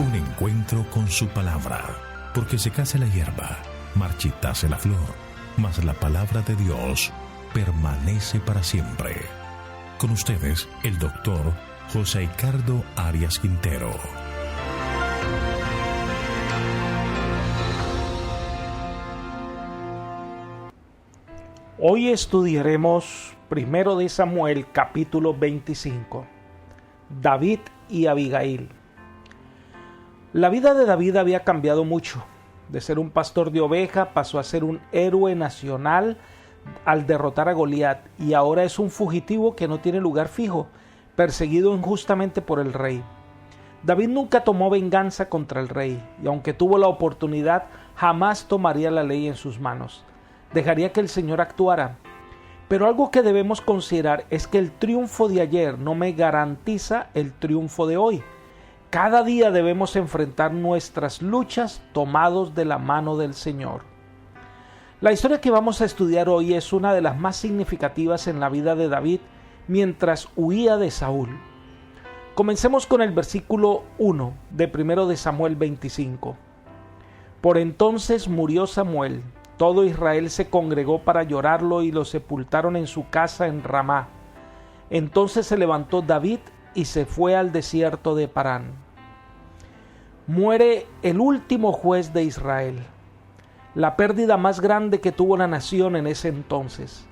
Un encuentro con su palabra, porque secase la hierba, marchitase la flor, mas la palabra de Dios permanece para siempre. Con ustedes, el doctor José Ricardo Arias Quintero. Hoy estudiaremos 1 de Samuel, capítulo 25. David y Abigail. La vida de David había cambiado mucho. De ser un pastor de oveja pasó a ser un héroe nacional al derrotar a Goliat, y ahora es un fugitivo que no tiene lugar fijo, perseguido injustamente por el rey. David nunca tomó venganza contra el rey, y aunque tuvo la oportunidad, jamás tomaría la ley en sus manos. Dejaría que el Señor actuara. Pero algo que debemos considerar es que el triunfo de ayer no me garantiza el triunfo de hoy. Cada día debemos enfrentar nuestras luchas tomados de la mano del Señor. La historia que vamos a estudiar hoy es una de las más significativas en la vida de David mientras huía de Saúl. Comencemos con el versículo 1 de 1 de Samuel 25. Por entonces murió Samuel. Todo Israel se congregó para llorarlo y lo sepultaron en su casa en Ramá. Entonces se levantó David y se fue al desierto de Parán. Muere el último juez de Israel, la pérdida más grande que tuvo la nación en ese entonces.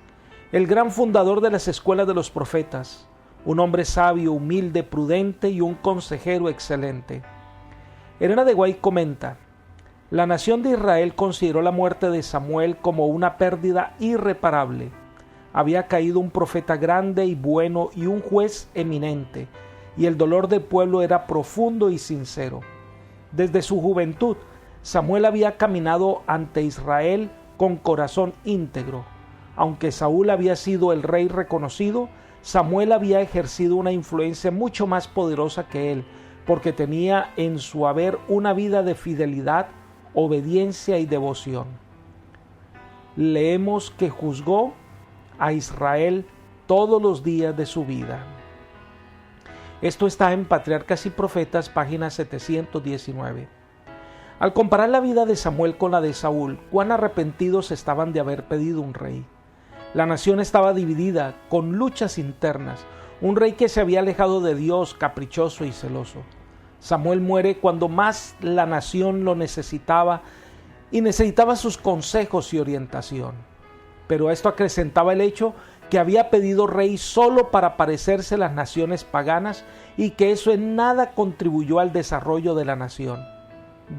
El gran fundador de las escuelas de los profetas, un hombre sabio, humilde, prudente y un consejero excelente. Elena de White comenta: la nación de Israel consideró la muerte de Samuel como una pérdida irreparable. Había caído un profeta grande y bueno y un juez eminente, y el dolor del pueblo era profundo y sincero. Desde su juventud, Samuel había caminado ante Israel con corazón íntegro. Aunque Saúl había sido el rey reconocido, Samuel había ejercido una influencia mucho más poderosa que él, porque tenía en su haber una vida de fidelidad, obediencia y devoción. Leemos que juzgó a Israel todos los días de su vida. Esto está en Patriarcas y Profetas, página 719. Al comparar la vida de Samuel con la de Saúl, cuán arrepentidos estaban de haber pedido un rey. La nación estaba dividida, con luchas internas, un rey que se había alejado de Dios, caprichoso y celoso. Samuel muere cuando más la nación lo necesitaba y necesitaba sus consejos y orientación. Pero esto acrecentaba el hecho que había pedido rey solo para parecerse a las naciones paganas y que eso en nada contribuyó al desarrollo de la nación.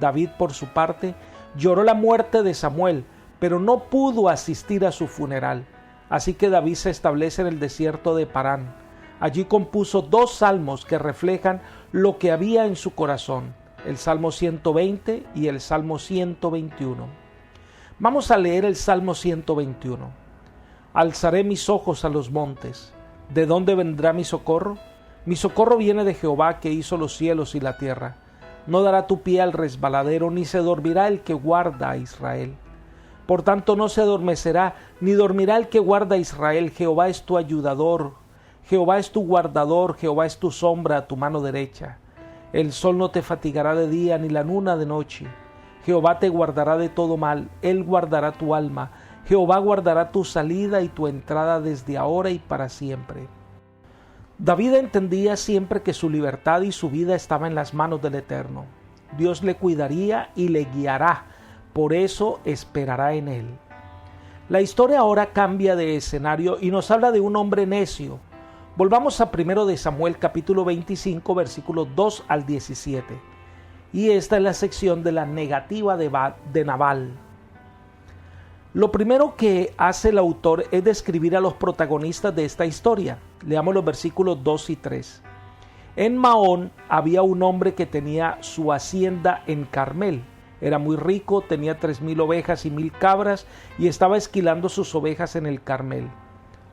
David, por su parte, lloró la muerte de Samuel, pero no pudo asistir a su funeral. Así que David se establece en el desierto de Parán. Allí compuso 2 salmos que reflejan lo que había en su corazón, el Salmo 120 y el Salmo 121. Vamos a leer el Salmo 121. Alzaré mis ojos a los montes. ¿De dónde vendrá mi socorro? Mi socorro viene de Jehová, que hizo los cielos y la tierra. No dará tu pie al resbaladero, ni se dormirá el que guarda a Israel. Por tanto no se adormecerá, ni dormirá el que guarda a Israel. Jehová es tu ayudador, Jehová es tu guardador, Jehová es tu sombra a tu mano derecha. El sol no te fatigará de día, ni la luna de noche. Jehová te guardará de todo mal, Él guardará tu alma. Jehová guardará tu salida y tu entrada desde ahora y para siempre. David entendía siempre que su libertad y su vida estaban en las manos del Eterno. Dios le cuidaría y le guiará, por eso esperará en él. La historia ahora cambia de escenario y nos habla de un hombre necio. Volvamos a 1 de Samuel capítulo 25 versículos 2 al 17. Y esta es la sección de la negativa de Nabal. Lo primero que hace el autor es describir a los protagonistas de esta historia. Leamos los versículos 2 y 3. En Maón había un hombre que tenía su hacienda en Carmel. Era muy rico, tenía 3,000 ovejas y 1,000 cabras y estaba esquilando sus ovejas en el Carmel.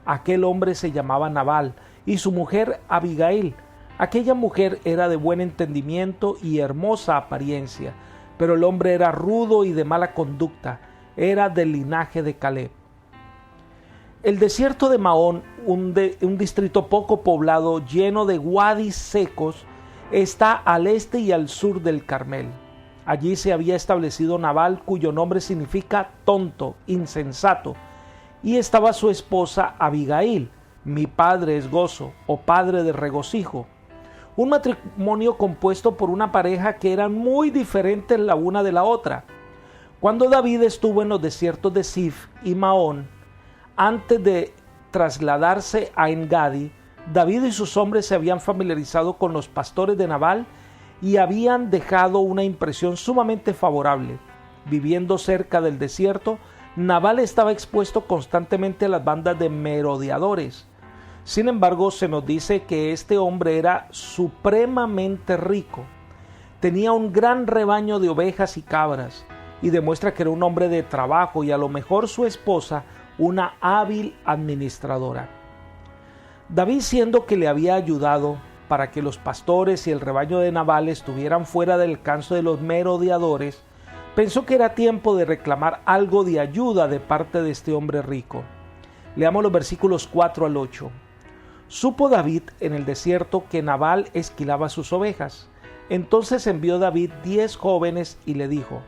Aquel hombre se llamaba Nabal y su mujer Abigail. Aquella mujer era de buen entendimiento y hermosa apariencia, pero el hombre era rudo y de mala conducta. Era del linaje de Caleb. El desierto de Maón, un distrito poco poblado lleno de wadis secos, está al este y al sur del Carmel. Allí se había establecido Nabal, cuyo nombre significa tonto, insensato, y estaba su esposa Abigail, mi padre es gozo, o padre de regocijo. Un matrimonio compuesto por una pareja que eran muy diferentes la una de la otra. Cuando David estuvo en los desiertos de Sif y Maón, antes de trasladarse a En-Gadi, David y sus hombres se habían familiarizado con los pastores de Nabal y habían dejado una impresión sumamente favorable. Viviendo cerca del desierto, Nabal estaba expuesto constantemente a las bandas de merodeadores. Sin embargo, se nos dice que este hombre era supremamente rico. Tenía un gran rebaño de ovejas y cabras, y demuestra que era un hombre de trabajo y a lo mejor su esposa una hábil administradora. David, siendo que le había ayudado para que los pastores y el rebaño de Nabal estuvieran fuera del alcance de los merodeadores, pensó que era tiempo de reclamar algo de ayuda de parte de este hombre rico. Leamos los versículos 4 al 8. Supo David en el desierto que Nabal esquilaba sus ovejas. Entonces envió David 10 jóvenes y le dijo: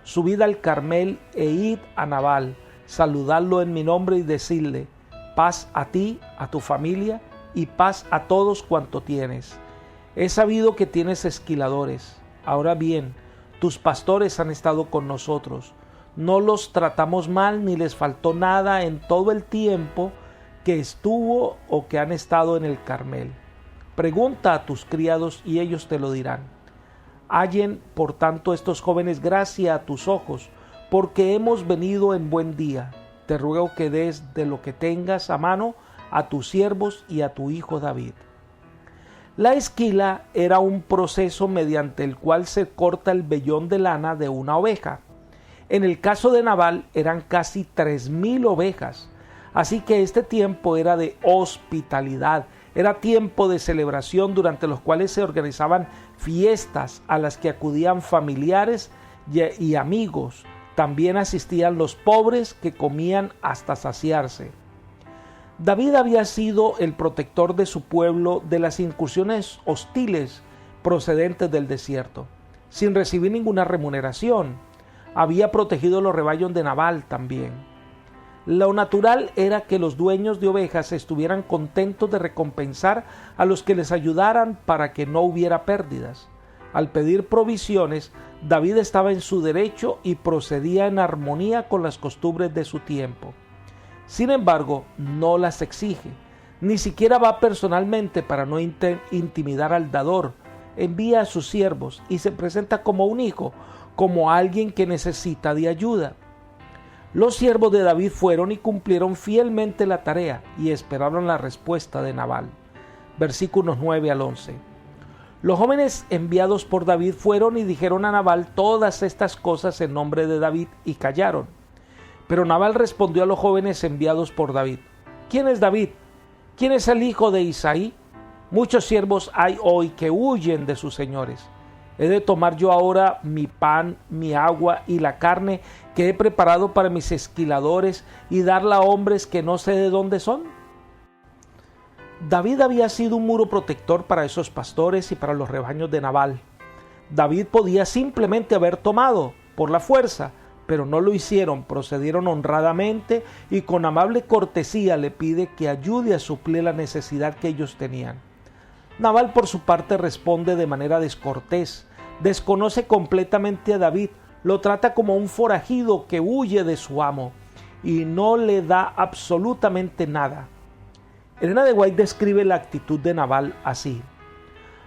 subid al Carmel e id a Nabal, saludadlo en mi nombre y decidle: paz a ti, a tu familia y paz a todos cuanto tienes. He sabido que tienes esquiladores. Ahora bien, tus pastores han estado con nosotros. No los tratamos mal ni les faltó nada en todo el tiempo que estuvo o que han estado en el Carmel. Pregunta a tus criados y ellos te lo dirán. Hallen, por tanto, estos jóvenes gracia a tus ojos, porque hemos venido en buen día. Te ruego que des de lo que tengas a mano a tus siervos y a tu hijo David. La esquila era un proceso mediante el cual se corta el vellón de lana de una oveja. En el caso de Nabal eran casi 3,000 ovejas, así que este tiempo era de hospitalidad, era tiempo de celebración durante los cuales se organizaban fiestas a las que acudían familiares y amigos. También asistían los pobres que comían hasta saciarse. David había sido el protector de su pueblo de las incursiones hostiles procedentes del desierto, sin recibir ninguna remuneración. Había protegido los rebaños de Nabal también. Lo natural era que los dueños de ovejas estuvieran contentos de recompensar a los que les ayudaran para que no hubiera pérdidas. Al pedir provisiones, David estaba en su derecho y procedía en armonía con las costumbres de su tiempo. Sin embargo, no las exige, ni siquiera va personalmente para no intimidar al dador. Envía a sus siervos y se presenta como un hijo, como alguien que necesita de ayuda. Los siervos de David fueron y cumplieron fielmente la tarea y esperaron la respuesta de Nabal. Versículos 9 al 11. Los jóvenes enviados por David fueron y dijeron a Nabal todas estas cosas en nombre de David y callaron. Pero Nabal respondió a los jóvenes enviados por David: ¿Quién es David? ¿Quién es el hijo de Isaí? Muchos siervos hay hoy que huyen de sus señores. ¿He de tomar yo ahora mi pan, mi agua y la carne que he preparado para mis esquiladores y darla a hombres que no sé de dónde son? David había sido un muro protector para esos pastores y para los rebaños de Nabal. David podía simplemente haber tomado por la fuerza, pero no lo hicieron, procedieron honradamente y con amable cortesía le pide que ayude a suplir la necesidad que ellos tenían. Nabal por su parte responde de manera descortés, desconoce completamente a David, lo trata como un forajido que huye de su amo y no le da absolutamente nada. Elena de White describe la actitud de Nabal así: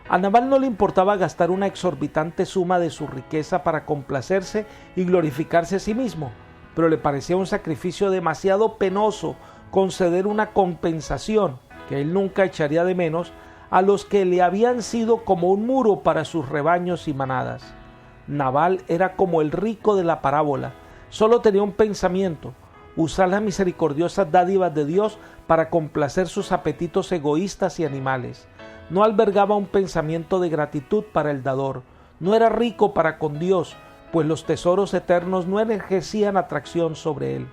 a Nabal no le importaba gastar una exorbitante suma de su riqueza para complacerse y glorificarse a sí mismo, pero le parecía un sacrificio demasiado penoso conceder una compensación, que él nunca echaría de menos, a los que le habían sido como un muro para sus rebaños y manadas. Nabal era como el rico de la parábola, solo tenía un pensamiento: usar las misericordiosas dádivas de Dios para complacer sus apetitos egoístas y animales. No albergaba un pensamiento de gratitud para el dador. No era rico para con Dios, pues los tesoros eternos no ejercían atracción sobre él.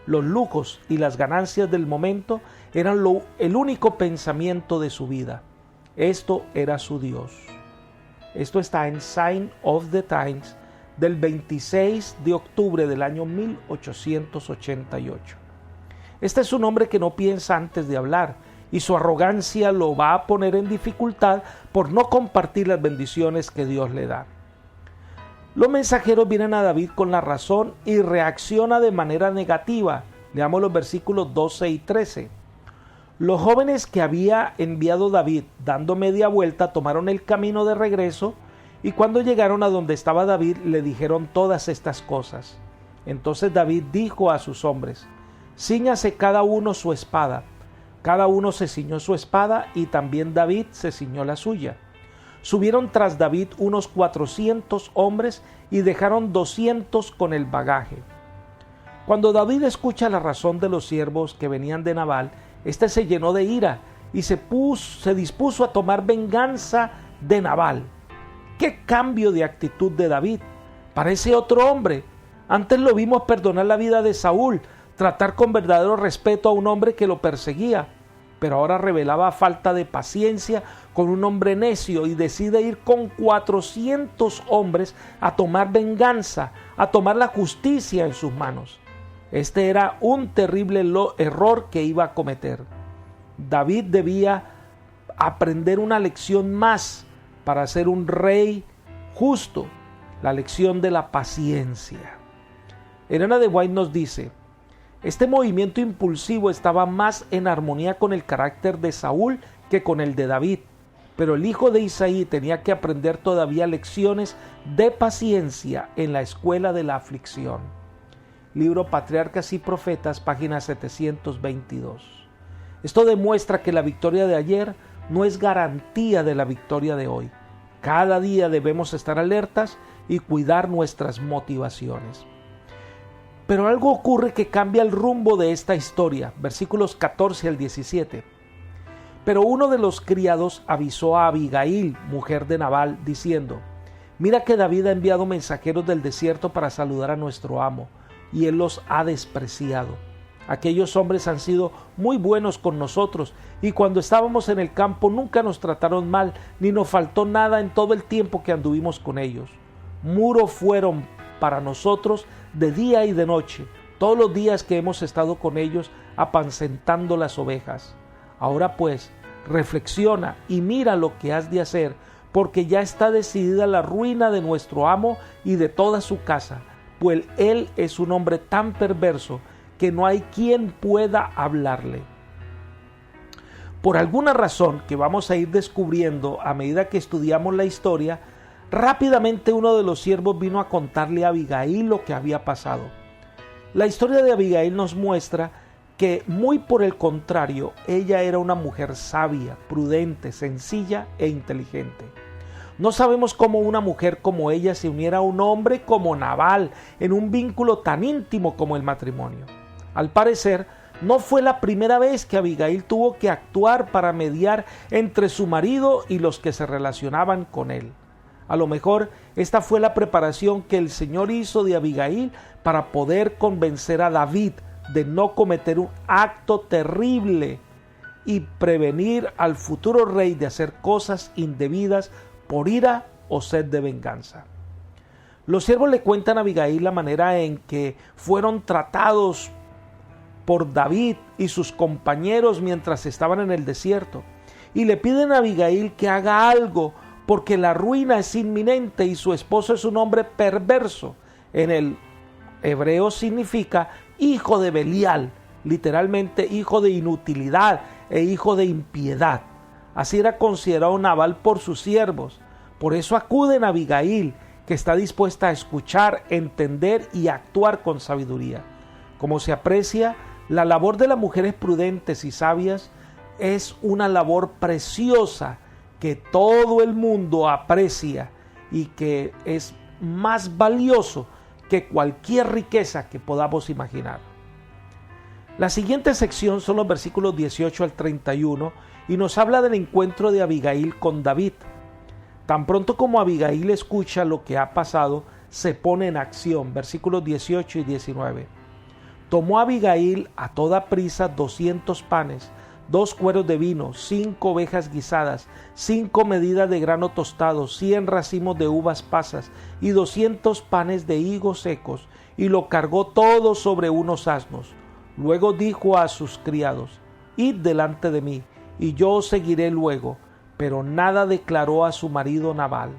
Los lujos y las ganancias del momento eran el único pensamiento de su vida. Esto era su Dios. Esto está en Sign of the Times del 26 de octubre del año 1888. Este es un hombre que no piensa antes de hablar y su arrogancia lo va a poner en dificultad por no compartir las bendiciones que Dios le da. Los mensajeros vienen a David con la razón y reacciona de manera negativa. Leamos los versículos 12 y 13. Los jóvenes que había enviado David, dando media vuelta, tomaron el camino de regreso y cuando llegaron a donde estaba David, le dijeron todas estas cosas. Entonces David dijo a sus hombres: «Cíñase cada uno su espada». Cada uno se ciñó su espada y también David se ciñó la suya. Subieron tras David unos 400 hombres y dejaron 200 con el bagaje. Cuando David escucha la razón de los siervos que venían de Nabal, éste se llenó de ira y se dispuso a tomar venganza de Nabal. ¡Qué cambio de actitud de David! Parece otro hombre. Antes lo vimos perdonar la vida de Saúl, tratar con verdadero respeto a un hombre que lo perseguía, pero ahora revelaba falta de paciencia con un hombre necio y decide ir con 400 hombres a tomar venganza, a tomar la justicia en sus manos. Este era un terrible error que iba a cometer. David debía aprender una lección más para ser un rey justo, la lección de la paciencia. Elena de White nos dice: este movimiento impulsivo estaba más en armonía con el carácter de Saúl que con el de David, pero el hijo de Isaí tenía que aprender todavía lecciones de paciencia en la escuela de la aflicción. Libro Patriarcas y Profetas, página 722. Esto demuestra que la victoria de ayer no es garantía de la victoria de hoy. Cada día debemos estar alertas y cuidar nuestras motivaciones. Pero algo ocurre que cambia el rumbo de esta historia, versículos 14 al 17. Pero uno de los criados avisó a Abigail, mujer de Nabal, diciendo: «Mira que David ha enviado mensajeros del desierto para saludar a nuestro amo, y él los ha despreciado. Aquellos hombres han sido muy buenos con nosotros, y cuando estábamos en el campo nunca nos trataron mal, ni nos faltó nada en todo el tiempo que anduvimos con ellos. Muro fueron para nosotros de día y de noche, todos los días que hemos estado con ellos apacentando las ovejas. Ahora pues, reflexiona y mira lo que has de hacer, porque ya está decidida la ruina de nuestro amo y de toda su casa, pues él es un hombre tan perverso que no hay quien pueda hablarle». Por alguna razón que vamos a ir descubriendo a medida que estudiamos la historia, rápidamente uno de los siervos vino a contarle a Abigail lo que había pasado. La historia de Abigail nos muestra que, muy por el contrario, ella era una mujer sabia, prudente, sencilla e inteligente. No sabemos cómo una mujer como ella se uniera a un hombre como Nabal en un vínculo tan íntimo como el matrimonio. Al parecer, no fue la primera vez que Abigail tuvo que actuar para mediar entre su marido y los que se relacionaban con él. A lo mejor esta fue la preparación que el Señor hizo de Abigail para poder convencer a David de no cometer un acto terrible y prevenir al futuro rey de hacer cosas indebidas por ira o sed de venganza. Los siervos le cuentan a Abigail la manera en que fueron tratados por David y sus compañeros mientras estaban en el desierto, y le piden a Abigail que haga algo porque la ruina es inminente y su esposo es un hombre perverso. En el hebreo significa hijo de Belial, literalmente hijo de inutilidad e hijo de impiedad. Así era considerado Nabal por sus siervos. Por eso acuden a Abigail, que está dispuesta a escuchar, entender y actuar con sabiduría. Como se aprecia, la labor de las mujeres prudentes y sabias es una labor preciosa que todo el mundo aprecia y que es más valioso que cualquier riqueza que podamos imaginar. La siguiente sección son los versículos 18 al 31 y nos habla del encuentro de Abigail con David. Tan pronto como Abigail escucha lo que ha pasado, se pone en acción. Versículos 18 y 19. Tomó Abigail a toda prisa 200 panes, 2 cueros de vino, 5 ovejas guisadas, 5 medidas de grano tostado, 100 racimos de uvas pasas y 200 panes de higos secos, y lo cargó todo sobre unos asnos. Luego dijo a sus criados: Id delante de mí, y yo os seguiré luego. Pero nada declaró a su marido Nabal.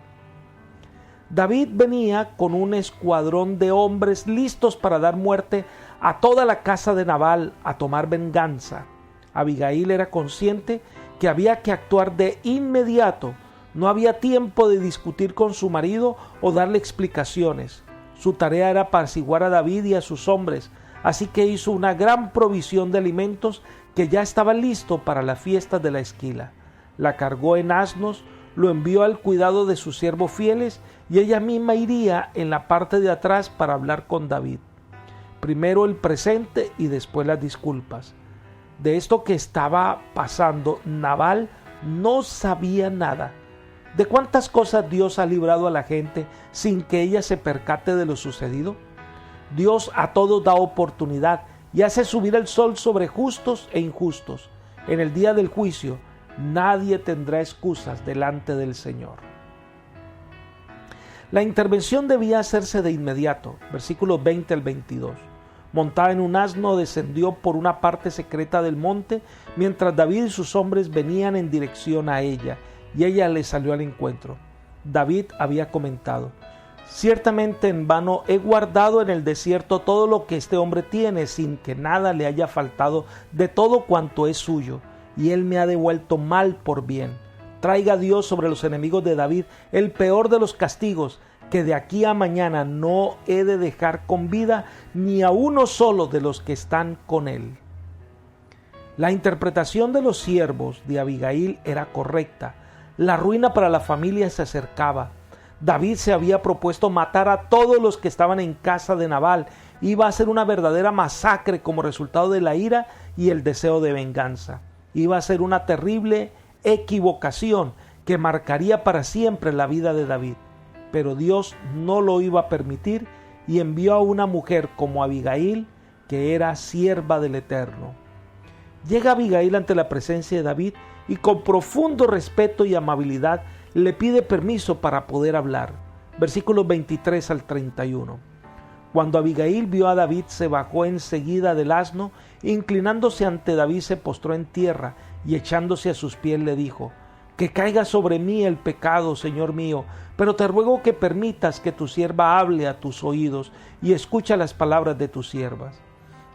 David venía con un escuadrón de hombres listos para dar muerte a toda la casa de Nabal, a tomar venganza. Abigail era consciente que había que actuar de inmediato. No había tiempo de discutir con su marido o darle explicaciones. Su tarea era apaciguar a David y a sus hombres, así que hizo una gran provisión de alimentos que ya estaba listo para la fiesta de la esquila. La cargó en asnos, lo envió al cuidado de sus siervos fieles, y ella misma iría en la parte de atrás para hablar con David. Primero el presente y después las disculpas. De esto que estaba pasando, Nabal no sabía nada. ¿De cuántas cosas Dios ha librado a la gente sin que ella se percate de lo sucedido? Dios a todos da oportunidad y hace subir el sol sobre justos e injustos. En el día del juicio, nadie tendrá excusas delante del Señor. La intervención debía hacerse de inmediato. Versículos 20 al 22. Montada en un asno, descendió por una parte secreta del monte, mientras David y sus hombres venían en dirección a ella, y ella le salió al encuentro. David había comentado: Ciertamente en vano he guardado en el desierto todo lo que este hombre tiene, sin que nada le haya faltado de todo cuanto es suyo, y él me ha devuelto mal por bien. Traiga Dios sobre los enemigos de David el peor de los castigos, que de aquí a mañana no he de dejar con vida ni a uno solo de los que están con él. La interpretación de los siervos de Abigail era correcta. La ruina para la familia se acercaba. David se había propuesto matar a todos los que estaban en casa de Nabal. Iba a ser una verdadera masacre como resultado de la ira y el deseo de venganza. Iba a ser una terrible equivocación que marcaría para siempre la vida de David. Pero Dios no lo iba a permitir y envió a una mujer como Abigail, que era sierva del Eterno. Llega Abigail ante la presencia de David y con profundo respeto y amabilidad le pide permiso para poder hablar. Versículos 23 al 31. Cuando Abigail vio a David, se bajó enseguida del asno, inclinándose ante David se postró en tierra y echándose a sus pies le dijo: Que caiga sobre mí el pecado, Señor mío, pero te ruego que permitas que tu sierva hable a tus oídos y escucha las palabras de tus siervas.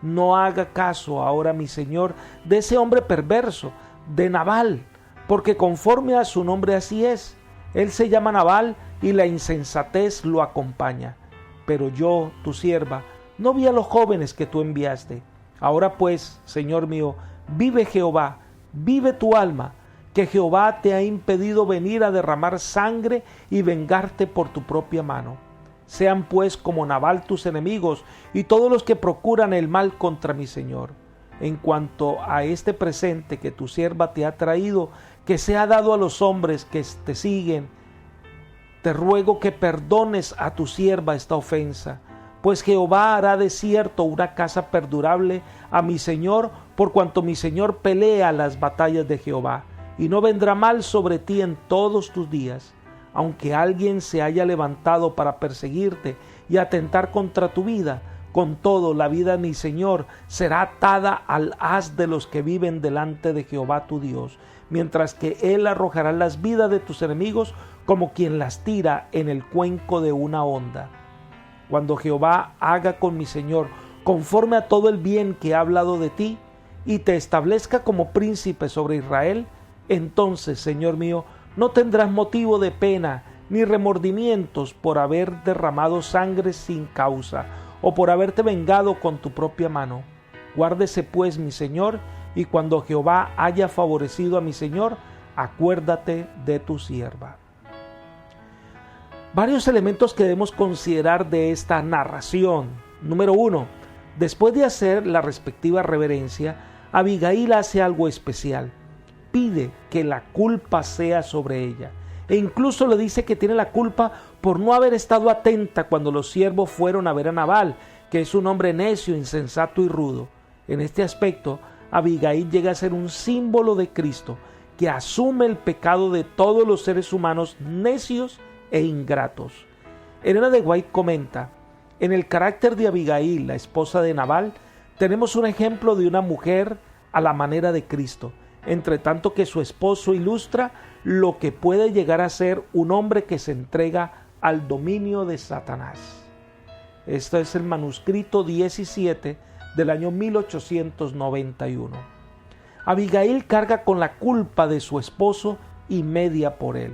No haga caso ahora, mi Señor, de ese hombre perverso, de Nabal, porque conforme a su nombre así es. Él se llama Nabal y la insensatez lo acompaña. Pero yo, tu sierva, no vi a los jóvenes que tú enviaste. Ahora pues, Señor mío, vive Jehová, vive tu alma, que Jehová te ha impedido venir a derramar sangre y vengarte por tu propia mano. Sean pues como Nabal tus enemigos y todos los que procuran el mal contra mi Señor. En cuanto a este presente que tu sierva te ha traído, que sea dado a los hombres que te siguen, te ruego que perdones a tu sierva esta ofensa, pues Jehová hará de cierto una casa perdurable a mi Señor, por cuanto mi Señor pelea las batallas de Jehová, y no vendrá mal sobre ti en todos tus días. Aunque alguien se haya levantado para perseguirte y atentar contra tu vida, con todo la vida de mi Señor será atada al haz de los que viven delante de Jehová tu Dios, mientras que Él arrojará las vidas de tus enemigos como quien las tira en el cuenco de una honda. Cuando Jehová haga con mi Señor conforme a todo el bien que ha hablado de ti, y te establezca como príncipe sobre Israel, entonces, Señor mío, no tendrás motivo de pena ni remordimientos por haber derramado sangre sin causa, o por haberte vengado con tu propia mano. Guárdese pues mi Señor, y cuando Jehová haya favorecido a mi Señor, acuérdate de tu sierva. Varios elementos que debemos considerar de esta narración. Número 1. Después de hacer la respectiva reverencia, Abigail hace algo especial. Pide que la culpa sea sobre ella. E incluso le dice que tiene la culpa por no haber estado atenta cuando los siervos fueron a ver a Nabal, que es un hombre necio, insensato y rudo. En este aspecto, Abigail llega a ser un símbolo de Cristo que asume el pecado de todos los seres humanos necios e ingratos. Elena de White comenta: en el carácter de Abigail, la esposa de Nabal, tenemos un ejemplo de una mujer a la manera de Cristo, entre tanto que su esposo ilustra lo que puede llegar a ser un hombre que se entrega al dominio de Satanás. Este es el manuscrito 17 del año 1891. Abigail carga con la culpa de su esposo y media por él.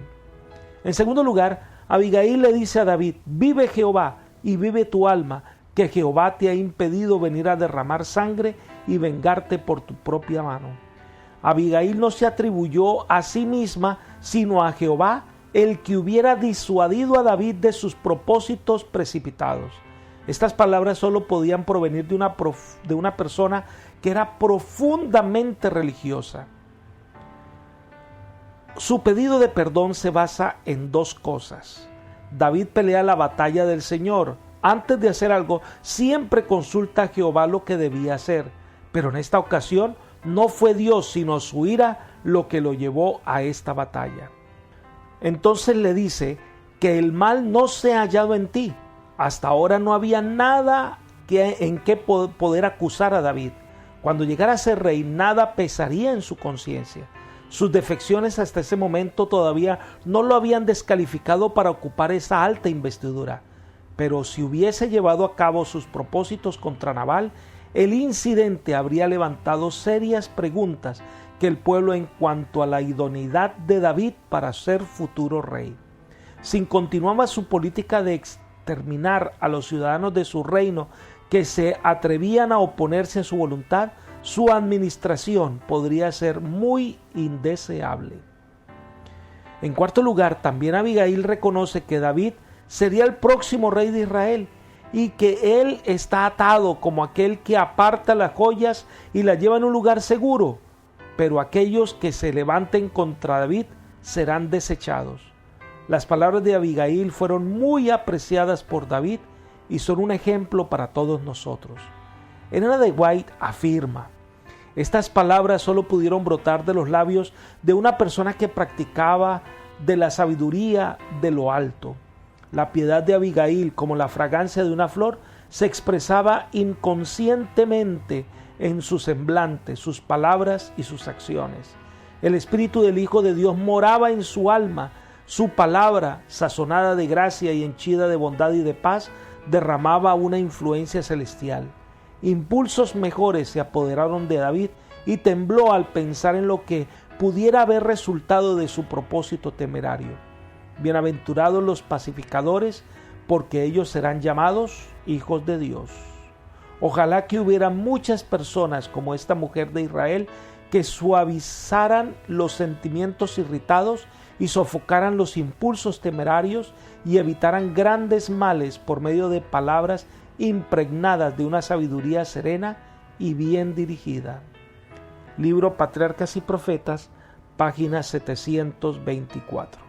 En segundo lugar, Abigail le dice a David: vive Jehová y vive tu alma, que Jehová te ha impedido venir a derramar sangre y vengarte por tu propia mano. Abigail no se atribuyó a sí misma, sino a Jehová, el que hubiera disuadido a David de sus propósitos precipitados. Estas palabras solo podían provenir de una persona que era profundamente religiosa. Su pedido de perdón se basa en dos cosas. David pelea la batalla del Señor. Antes de hacer algo, siempre consulta a Jehová lo que debía hacer. Pero en esta ocasión no fue Dios, sino su ira lo que lo llevó a esta batalla. Entonces le dice que el mal no se ha hallado en ti. Hasta ahora no había nada en que poder acusar a David. Cuando llegara a ser rey, nada pesaría en su conciencia. Sus defecciones hasta ese momento todavía no lo habían descalificado para ocupar esa alta investidura. Pero si hubiese llevado a cabo sus propósitos contra Nabal, el incidente habría levantado serias preguntas que el pueblo en cuanto a la idoneidad de David para ser futuro rey. Si continuaba su política de exterminar a los ciudadanos de su reino que se atrevían a oponerse a su voluntad, su administración podría ser muy indeseable. En cuarto lugar, también Abigail reconoce que David sería el próximo rey de Israel y que él está atado como aquel que aparta las joyas y las lleva en un lugar seguro, pero aquellos que se levanten contra David serán desechados. Las palabras de Abigail fueron muy apreciadas por David y son un ejemplo para todos nosotros. Elena de White afirma: estas palabras solo pudieron brotar de los labios de una persona que practicaba de la sabiduría de lo alto. La piedad de Abigail, como la fragancia de una flor, se expresaba inconscientemente en su semblante, sus palabras y sus acciones. El Espíritu del Hijo de Dios moraba en su alma. Su palabra, sazonada de gracia y henchida de bondad y de paz, derramaba una influencia celestial. Impulsos mejores se apoderaron de David y tembló al pensar en lo que pudiera haber resultado de su propósito temerario. Bienaventurados los pacificadores, porque ellos serán llamados hijos de Dios. Ojalá que hubiera muchas personas como esta mujer de Israel que suavizaran los sentimientos irritados y sofocaran los impulsos temerarios y evitaran grandes males por medio de palabras impregnadas de una sabiduría serena y bien dirigida. Libro Patriarcas y Profetas, página 724.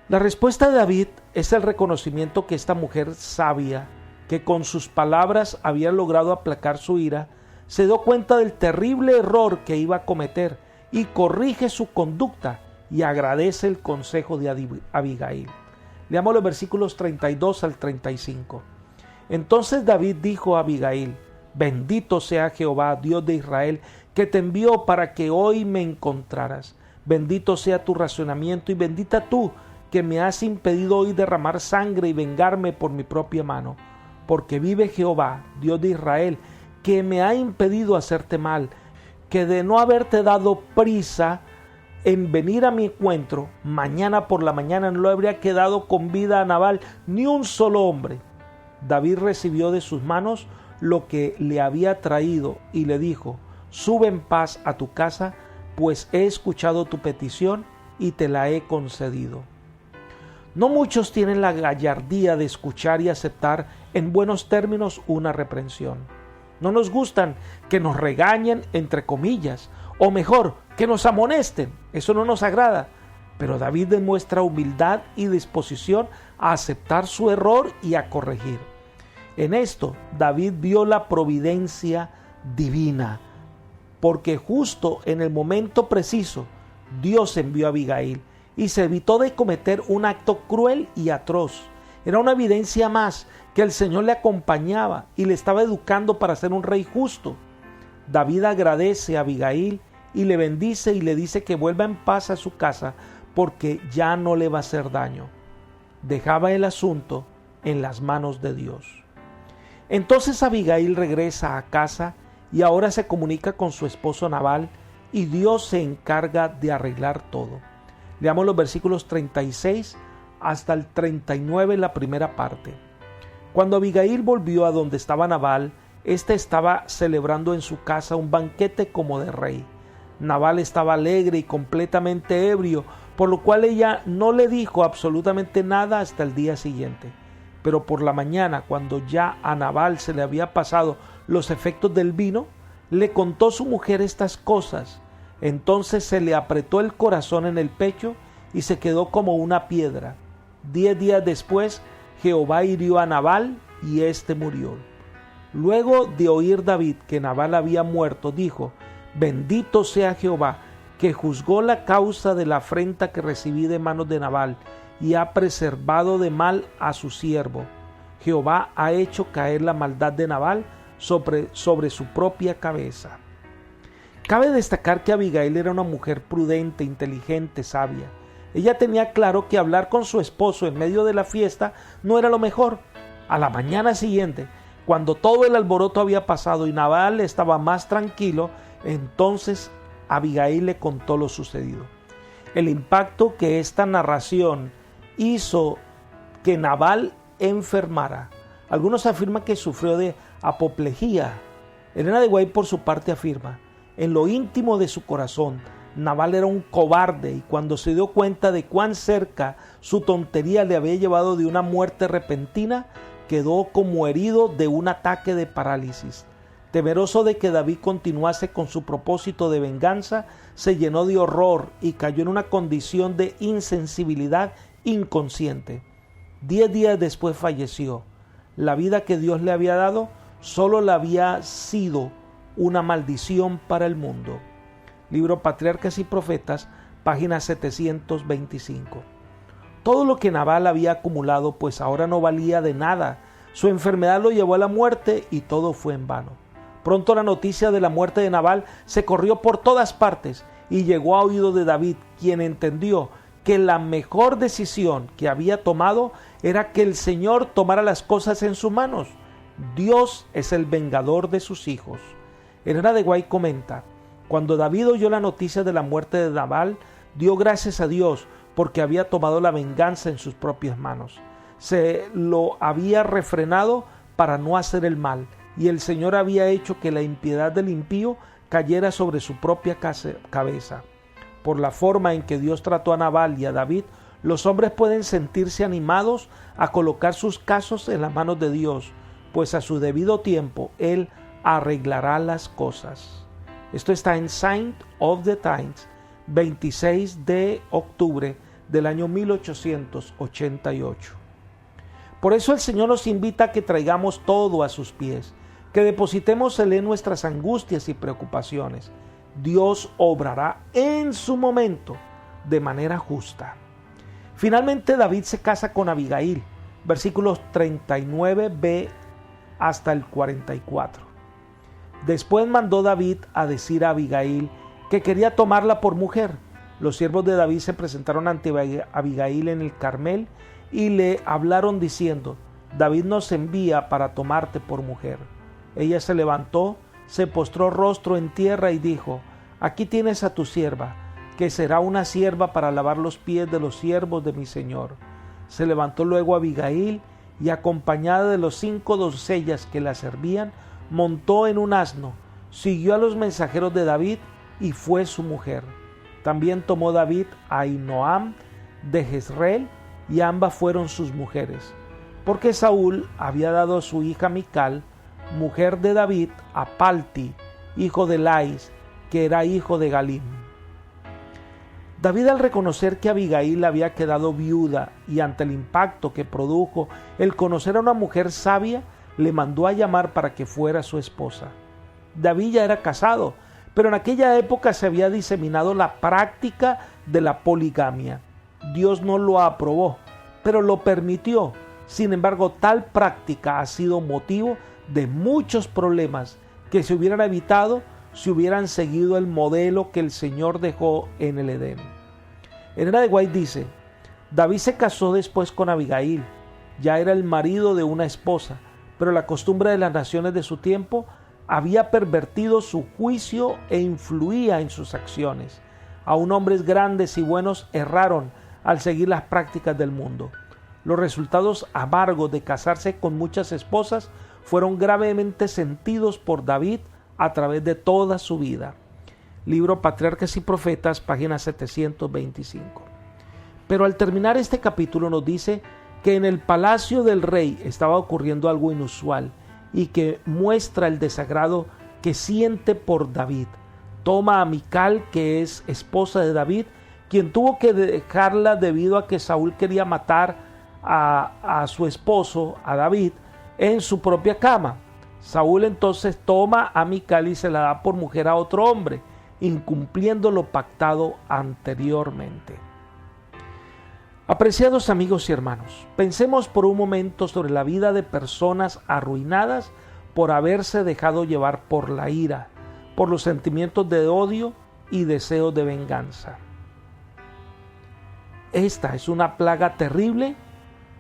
La respuesta de David es el reconocimiento que esta mujer sabia, que con sus palabras había logrado aplacar su ira, se dio cuenta del terrible error que iba a cometer y corrige su conducta y agradece el consejo de Abigail. Leamos los versículos 32 al 35. Entonces David dijo a Abigail: bendito sea Jehová, Dios de Israel, que te envió para que hoy me encontraras. Bendito sea tu razonamiento y bendita tú, que me has impedido hoy derramar sangre y vengarme por mi propia mano. Porque vive Jehová, Dios de Israel, que me ha impedido hacerte mal, que de no haberte dado prisa en venir a mi encuentro, mañana por la mañana no le habría quedado con vida a Nabal ni un solo hombre. David recibió de sus manos lo que le había traído y le dijo: sube en paz a tu casa, pues he escuchado tu petición y te la he concedido. No muchos tienen la gallardía de escuchar y aceptar en buenos términos una reprensión. No nos gustan que nos regañen, entre comillas, o mejor, que nos amonesten. Eso no nos agrada. Pero David demuestra humildad y disposición a aceptar su error y a corregir. En esto, David vio la providencia divina. porque justo en el momento preciso Dios envió a Abigail y se evitó de cometer un acto cruel y atroz. Era una evidencia más que el Señor le acompañaba y le estaba educando para ser un rey justo. David agradece a Abigail y le bendice y le dice que vuelva en paz a su casa porque ya no le va a hacer daño. Dejaba el asunto en las manos de Dios. Entonces Abigail regresa a casa y ahora se comunica con su esposo Nabal y Dios se encarga de arreglar todo. Leamos los versículos 36 hasta el 39, la primera parte. Cuando Abigail volvió a donde estaba Nabal, éste estaba celebrando en su casa un banquete como de rey. Nabal estaba alegre y completamente ebrio, por lo cual ella no le dijo absolutamente nada hasta el día siguiente. Pero por la mañana, cuando ya a Nabal se le había pasado los efectos del vino, le contó su mujer estas cosas. Entonces se le apretó el corazón en el pecho y se quedó como una piedra. 10 días después, Jehová hirió a Nabal y éste murió. Luego de oír David que Nabal había muerto, dijo: Bendito sea Jehová, que juzgó la causa de la afrenta que recibí de manos de Nabal y ha preservado de mal a su siervo. Jehová ha hecho caer la maldad de Nabal sobre su propia cabeza. Cabe destacar que Abigail era una mujer prudente, inteligente, sabia. Ella tenía claro que hablar con su esposo en medio de la fiesta no era lo mejor. A la mañana siguiente, cuando todo el alboroto había pasado y Nabal estaba más tranquilo, entonces Abigail le contó lo sucedido. El impacto que esta narración hizo que Nabal enfermara. Algunos afirman que sufrió de apoplejía. Elena de White, por su parte, afirma: en lo íntimo de su corazón, Nabal era un cobarde y cuando se dio cuenta de cuán cerca su tontería le había llevado de una muerte repentina, quedó como herido de un ataque de parálisis. Temeroso de que David continuase con su propósito de venganza, se llenó de horror y cayó en una condición de insensibilidad inconsciente. 10 días después falleció. La vida que Dios le había dado solo le había sido una maldición para el mundo. Libro Patriarcas y Profetas, página 725. Todo lo que Nabal había acumulado pues ahora no valía de nada. Su enfermedad lo llevó a la muerte y todo fue en vano. Pronto la noticia de la muerte de Nabal se corrió por todas partes y llegó a oído de David, quien entendió que la mejor decisión que había tomado era que el Señor tomara las cosas en sus manos. Dios es el vengador de sus hijos. Elena de White comenta: cuando David oyó la noticia de la muerte de Nabal, dio gracias a Dios porque había tomado la venganza en sus propias manos. Se lo había refrenado para no hacer el mal, y el Señor había hecho que la impiedad del impío cayera sobre su propia cabeza. Por la forma en que Dios trató a Nabal y a David, los hombres pueden sentirse animados a colocar sus casos en las manos de Dios, pues a su debido tiempo Él arreglará las cosas. Esto está en Sign of the Times, 26 de octubre del año 1888. Por eso el Señor nos invita a que traigamos todo a sus pies, que depositemos en Él nuestras angustias y preocupaciones. Dios obrará en su momento de manera justa. Finalmente David se casa con Abigail, versículos 39b hasta el 44. Después mandó David a decir a Abigail que quería tomarla por mujer. Los siervos de David se presentaron ante Abigail en el Carmel y le hablaron diciendo: David nos envía para tomarte por mujer. Ella se levantó, se postró rostro en tierra y dijo: Aquí tienes a tu sierva, que será una sierva para lavar los pies de los siervos de mi señor. Se levantó luego Abigail y, acompañada de los 5 doncellas que la servían, montó en un asno, siguió a los mensajeros de David y fue su mujer. También tomó David a Ahinoam de Jezreel y ambas fueron sus mujeres, porque Saúl había dado a su hija Mical, mujer de David, a Palti, hijo de Lais, que era hijo de Galim. David, al reconocer que Abigail había quedado viuda y ante el impacto que produjo el conocer a una mujer sabia, le mandó a llamar para que fuera su esposa. David ya era casado, Pero en aquella época se había diseminado la práctica de la poligamia. Dios no lo aprobó, pero lo permitió. Sin embargo, tal práctica ha sido motivo de muchos problemas que se hubieran evitado si hubieran seguido el modelo que el Señor dejó en el Edén. Elena de White dice: David se casó después con Abigail, ya era el marido de una esposa, pero la costumbre de las naciones de su tiempo había pervertido su juicio e influía en sus acciones. Aún hombres grandes y buenos erraron al seguir las prácticas del mundo. Los resultados amargos de casarse con muchas esposas fueron gravemente sentidos por David a través de toda su vida. Libro Patriarcas y Profetas, página 725. Pero al terminar este capítulo nos dice que en el palacio del rey estaba ocurriendo algo inusual y que muestra el desagrado que siente por David. Toma a Mical, que es esposa de David, quien tuvo que dejarla debido a que Saúl quería matar a su esposo, a David, en su propia cama. Saúl entonces toma a Mical y se la da por mujer a otro hombre, incumpliendo lo pactado anteriormente. Apreciados amigos y hermanos, pensemos por un momento sobre la vida de personas arruinadas por haberse dejado llevar por la ira, por los sentimientos de odio y deseos de venganza. Esta es una plaga terrible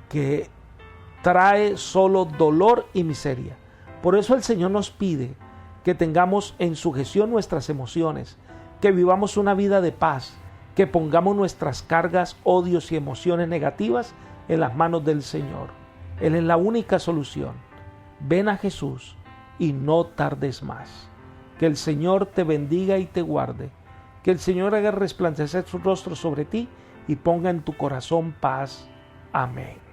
que trae solo dolor y miseria. Por eso el Señor nos pide que tengamos en sujeción nuestras emociones, que vivamos una vida de paz, que pongamos nuestras cargas, odios y emociones negativas en las manos del Señor. Él es la única solución. Ven a Jesús y no tardes más. Que el Señor te bendiga y te guarde. Que el Señor haga resplandecer su rostro sobre ti y ponga en tu corazón paz. Amén.